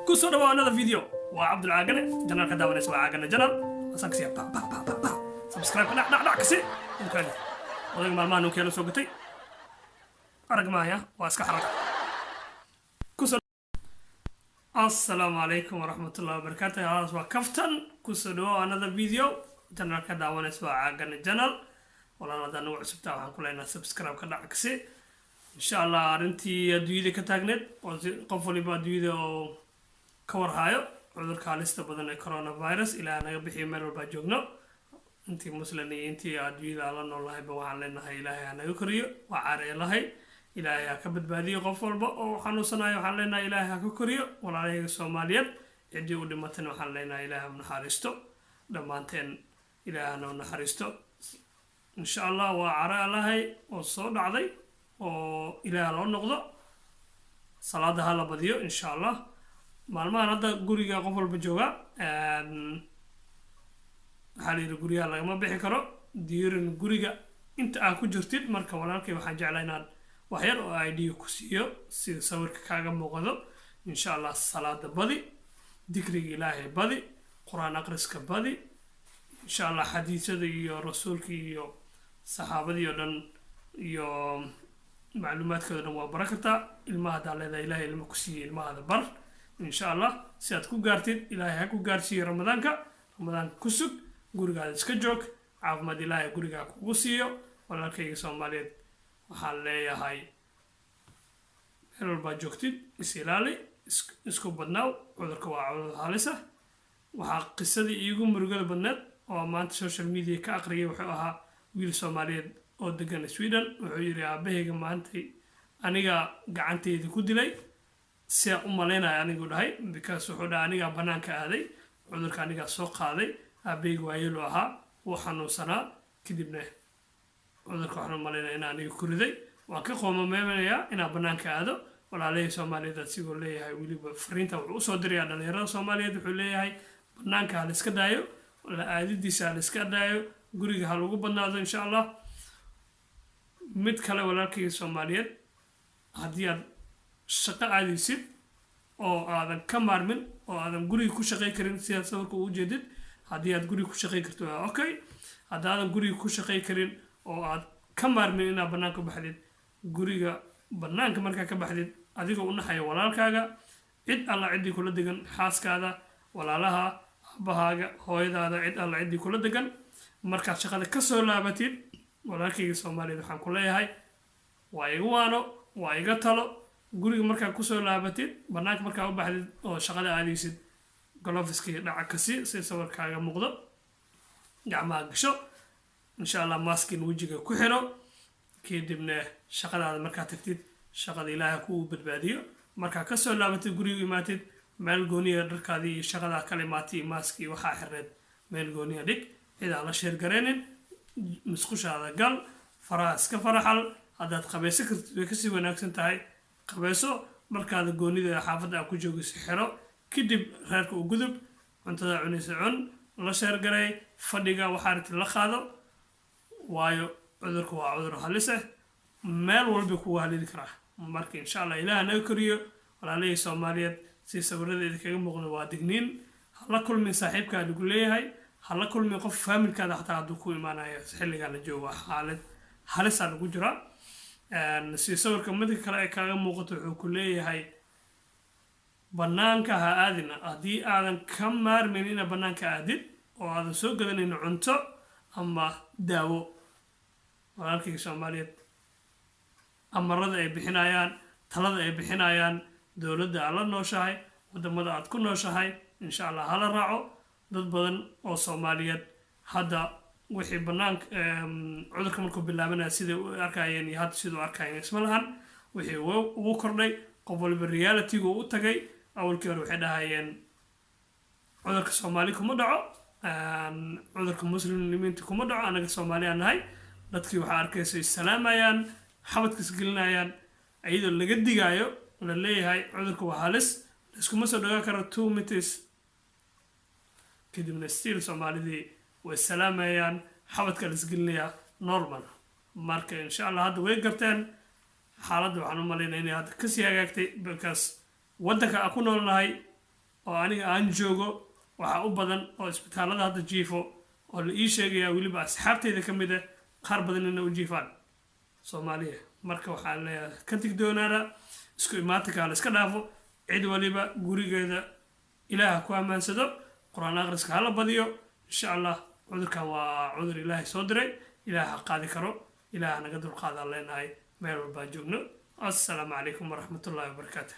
كسر وانا فيديو وعبد العاقل جنرال كذا وانا اسمه عاقل جنرال اصلا كسي با با با با با سبسكرايب لا كسي ممكن وضيق ما نو كيلو سوقتي ارق معايا واسك حركه كسر السلام عليكم ورحمه الله وبركاته يا اسوا كفتن كسر وانا فيديو جنرال كذا وانا اسمه عاقل جنرال ولا لا نوع سبتا waxaan ku leenahay subscribe ka dhac kasi insha Allah arintii adduunyada ka taagneed qof waliba adduunyada oo ka warhayo cudurka halista badan ee coronavirus ilaa naga bixiyo meel walba joogno intii muslim iyo intii adduunyada la noolahay ba waxaan leenahay ilaahay naga koriyo waa caareylahay ilaahay ka badbaadiyo qof walba oo xanuunsanayo waxaan leenahay ilaahay ka koriyo walaalahayga Soomaaliyeed cidii u dhimatana waxaan leenahay ilaahay u naxariisto dhamaanteen ilaahay u naxariisto إن شاء الله وعرى لهاي والصوت عضي وإلى النقطة صلاة هلا بديو إن شاء الله معلومة هذا جوريا قفل بجوا حالي الجوريا لا ما بيحكروا دير الجوريا أنت أكو جرتيد مركب ولا كيف حاجة علينا وحير أيدي كوسيو سوور كاغا مغضو إن شاء الله صلاة بدي ذكر إلهي بدي قرآن أقرأ بدي إن شاء الله حديث يا رسولك يا صحابتي يدن يا معلومات كذا وبركة الماء هذا على إلهي المكسي الماء هذا بر إن شاء الله سيأتكو قارتين إلهي هكو قارتي رمضان كسب قرقا سكجوك عظمة إلهي قرقا كوسيو ولا كي سوماليد وحالي هاي هلو الباجوكتين إسيلالي اسكو بدناو عذركو عذر هالسة وحا قصدي إيقو مرقل بدنات oo maanta social media ka aqriyay wuxuu ahaa wiil Soomaaliyeed oo degan Sweden wuxuu yiri aabahayga maanta aniga gacanteyda ku dilay si aan u maleynaa anigu dhahay because wuxuu dhahay aniga banaanka aaday cudurka aniga soo qaaday aabahayga waayeel ahaa oo xanuunsanaa kadibna cudurka waxaan maleynaa in aniga ku riday waan ka qoomameynayaa inaan banaanka aado walaalay Soomaaliyeed asigoo leeyahay wiliba fariinta wuxuu soo diray dhalinyarada Soomaaliyeed wuxuu leeyahay banaanka hal iska daayo ولا عادي سال إسكادايو قريق هالوجو بنادو إن شاء الله مد كلا ولا كي سوماليات هديان شقة عادي سيد أو هذا كمار من أو هذا قريق كوشقي كرين سياسة وكو جديد هديان قريق كوشقي كرتوها أوكي هذا قريق كوشقي كرين أو هذا كمار من إنا بنانك بحديد قريق بنانك مركا كبحديد هذيك قلنا حيا ولا كاجا عد الله عندي كل دقن حاس كذا ولا لها bahaaga hooyadaada cid alla cidii kula degan markaad shaqada ka soo laabatid walaalkayga Soomaaliyeed waxaan ku leeyahay waa igu waano waa iga talo guriga markaad ku soo laabatid banaanka markaad u baxdid oo shaqada aadaysid golofiskii dhaca kasi si sawirkaaga muuqdo gacmaha gasho insha Allah maskin wajiga ku xiro kadibna shaqadaada markaad tagtid shaqada Ilaahay ku badbaadiyo markaad ka soo laabatid guriga imaatid meel gooniya dharkaadii shaqada kalimaati maaski waxa xirreed meel gooniya dhig ida la sheer gareenin musqushaada gal faraas ka faraxal hadaad qabayso kartid way ka sii wanaagsan tahay qabayso markaad goonida xaafadda ku joogayso xiro kadib reerka u gudub cuntada cunaysa cun la sheer garay fadhiga waxa arinta la qaado waayo cudurku waa cudur halis ah meel walba ku halidi kara marka insha Allah Ilaahay naga koriyo walaalay Soomaaliyeed si sawiradeeda kaga muuqdo waa digniin hala kulmin saaxiibka lagu leeyahay hala kulmin qof familkaada xataa haduu ku imaanayo xilliga la joogo xaalad halis ah lagu jira si sawirka mid kale ay kaga muuqato wuxuu ku leeyahay banaanka ha aadina hadii aadan ka maarmin in banaanka aadid oo aadan soo gadanaynin cunto ama daawo walaalkayga Soomaaliyeed amarada ay bixinayaan talada ay bixinayaan dowladda alla nooshahay wadamada aad ku nooshahay insha Allah hala raaco dad badan oo Soomaaliyeed hadda wixii banaanka cudurka markuu bilaabanay sida u arkayeen iyo hadda sidoo arkayeen isma lahan wixii ugu kordhay qof walba reality-gu u tagay awalkii hore waxay dhahayeen cudurka Soomaali kuma dhaco cudurka muslimiinta kuma dhaco anaga Soomaali aan nahay dadkii waxa arkaysay salaamayaan xabadka isgelinayaan ayadoo laga digaayo la leeyahay cudurku waa halis iskuma soo dhagaa kara 2 meters kadibna still Soomaalidii way salaamayaan xabadka la isgelinayaa normal marka insha Allah hadda way garteen xaaladda waxaan u maleynayaa inay hadda ka sii hagaagtay because waddanka aan ku noolnahay oo aniga aan joogo waxaa u badan oo isbitaallada hadda jiifo oo la ii sheegayaa weliba asxaabteyda ka mid ah qaar badan inay u jiifaan soomaaliya marka waxaan leeyahay ka digdoonaada isku imaatinka la iska dhaafo cid waliba gurigeeda ilaaha ku ammaansado qur-aan akhriska hala badiyo insha allah cudurkan waa cudur ilaahay soo diray ilaaha qaadi karo ilaaha naga dulqaadaan leenahay meel walbaan joogno assalaamu calaykum waraxmatullaahi wabarakaatu